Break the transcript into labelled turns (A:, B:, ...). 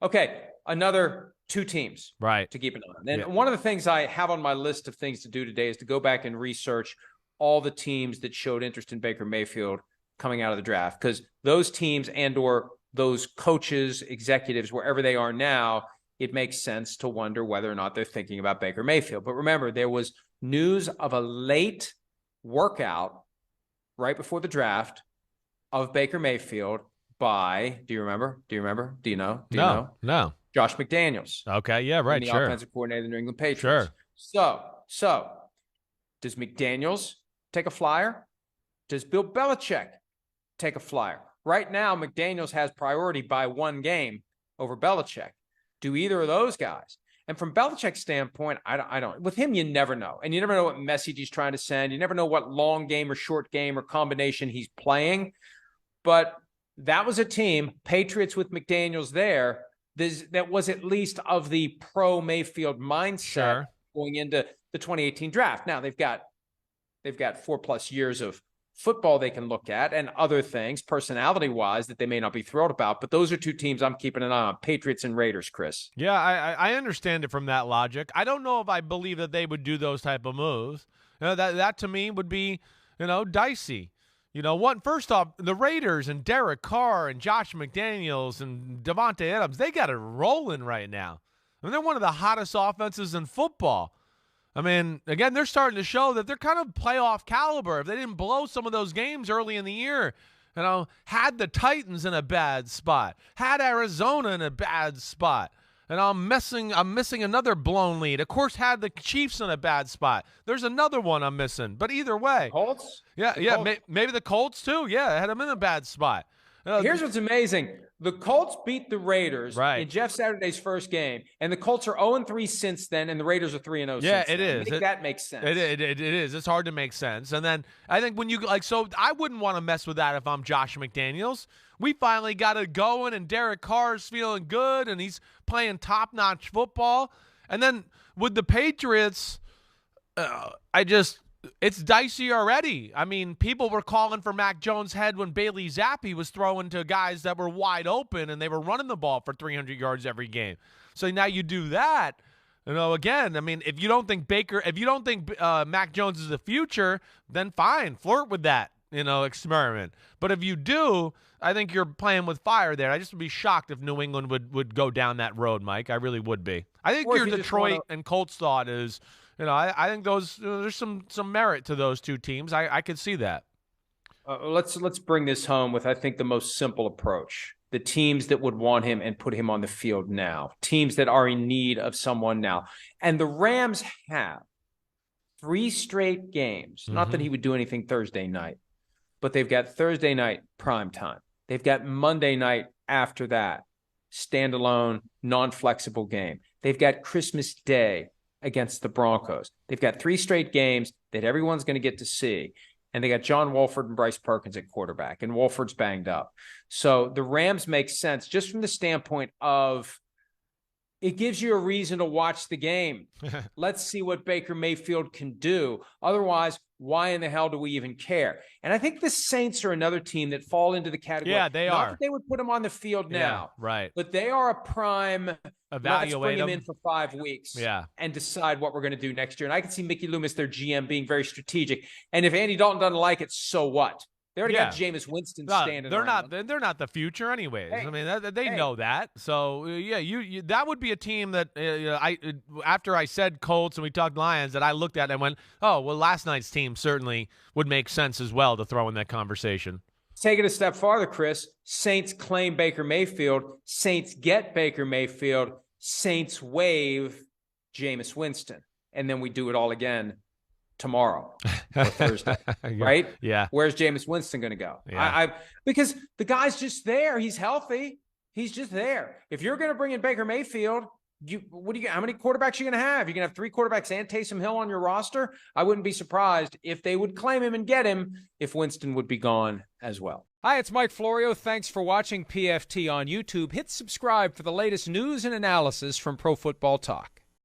A: Okay, another two teams
B: Right.
A: to keep an eye on. And one of the things I have on my list of things to do today is to go back and research all the teams that showed interest in Baker Mayfield coming out of the draft, because those teams and or those coaches, executives, wherever they are now, it makes sense to wonder whether or not they're thinking about Baker Mayfield. But remember, there was news of a late workout right before the draft of Baker Mayfield by, do you remember? Do you remember? Do you know? Do you know?
B: No.
A: Josh McDaniels.
B: Okay, yeah, right,
A: the
B: sure.
A: offensive coordinator of the New England Patriots.
B: Sure.
A: So does McDaniels take a flyer? Does Bill Belichick take a flyer? Right now, McDaniels has priority by one game over Belichick. Do either of those guys? And from Belichick's standpoint, I don't. With him, you never know. And you never know what message he's trying to send. You never know what long game or short game or combination he's playing. But that was a team, Patriots with McDaniels there, that was at least of the pro-Mayfield mindset going into the 2018 draft. Now, they've got 4+ years of football they can look at and other things, personality-wise, that they may not be thrilled about. But those are two teams I'm keeping an eye on, Patriots and Raiders, Chris.
B: Yeah, I understand it from that logic. I don't know if I believe that they would do those type of moves. That to me would be, dicey. First off, the Raiders and Derek Carr and Josh McDaniels and Devontae Adams, they got it rolling right now. I mean, they're one of the hottest offenses in football. I mean, again, they're starting to show that they're kind of playoff caliber. If they didn't blow some of those games early in the year, had the Titans in a bad spot, had Arizona in a bad spot, and I'm missing another blown lead. Of course, had the Chiefs in a bad spot. There's another one I'm missing. But either way.
A: Colts?
B: Yeah. Maybe the Colts, too. Yeah, I had them in a bad spot.
A: Here's what's amazing. The Colts beat the Raiders in Jeff Saturday's first game, and the Colts are 0-3 since then, and the Raiders are 3-0 since then.
B: Yeah, it is.
A: That makes sense.
B: It is. It's hard to make sense. And then I think when you so I wouldn't want to mess with that if I'm Josh McDaniels. We finally got it going, and Derek Carr's feeling good, and he's playing top-notch football. And then with the Patriots, it's dicey already. I mean, people were calling for Mac Jones' head when Bailey Zappi was throwing to guys that were wide open, and they were running the ball for 300 yards every game. So now you do that. Again, I mean, if you don't think Mac Jones is the future, then fine, flirt with that, experiment. But if you do, I think you're playing with fire there. I just would be shocked if New England would go down that road, Mike. I really would be. I think your Detroit and Colts thought is, I think those there's some merit to those two teams. I could see that.
A: Let's bring this home with, I think, the most simple approach. The teams that would want him and put him on the field now. Teams that are in need of someone now. And the Rams have 3 straight games. Not that he would do anything Thursday night, but they've got Thursday night prime time. They've got Monday night after that, standalone, non-flexible game. They've got Christmas Day against the Broncos. They've got 3 straight games that everyone's going to get to see. And they got John Wolford and Bryce Perkins at quarterback, and Wolford's banged up. So the Rams make sense just from the standpoint of it gives you a reason to watch the game. Let's see what Baker Mayfield can do. Otherwise, why in the hell do we even care? And I think the Saints are another team that fall into the category.
B: Yeah, they
A: Not
B: are.
A: that they would put him on the field now.
B: Yeah, right.
A: But they are a prime, let's bring him in for 5 weeks and decide what we're going to do next year. And I can see Mickey Loomis, their GM, being very strategic. And if Andy Dalton doesn't like it, so what? They already got Jameis Winston standing around.
B: They're not the future anyways. I mean, they know that. So, you that would be a team that after I said Colts and we talked Lions, that I looked at and went, oh, well, last night's team certainly would make sense as well to throw in that conversation.
A: Take it a step farther, Chris. Saints claim Baker Mayfield. Saints get Baker Mayfield. Saints waive Jameis Winston. And then we do it all again tomorrow or Thursday, right?
B: Yeah.
A: Where's Jameis Winston going to go?
B: Yeah.
A: Because the guy's just there. He's healthy. He's just there. If you're going to bring in Baker Mayfield, how many quarterbacks are you going to have? You're going to have 3 quarterbacks and Taysom Hill on your roster? I wouldn't be surprised if they would claim him and get him if Winston would be gone as well.
C: Hi, it's Mike Florio. Thanks for watching PFT on YouTube. Hit subscribe for the latest news and analysis from Pro Football Talk.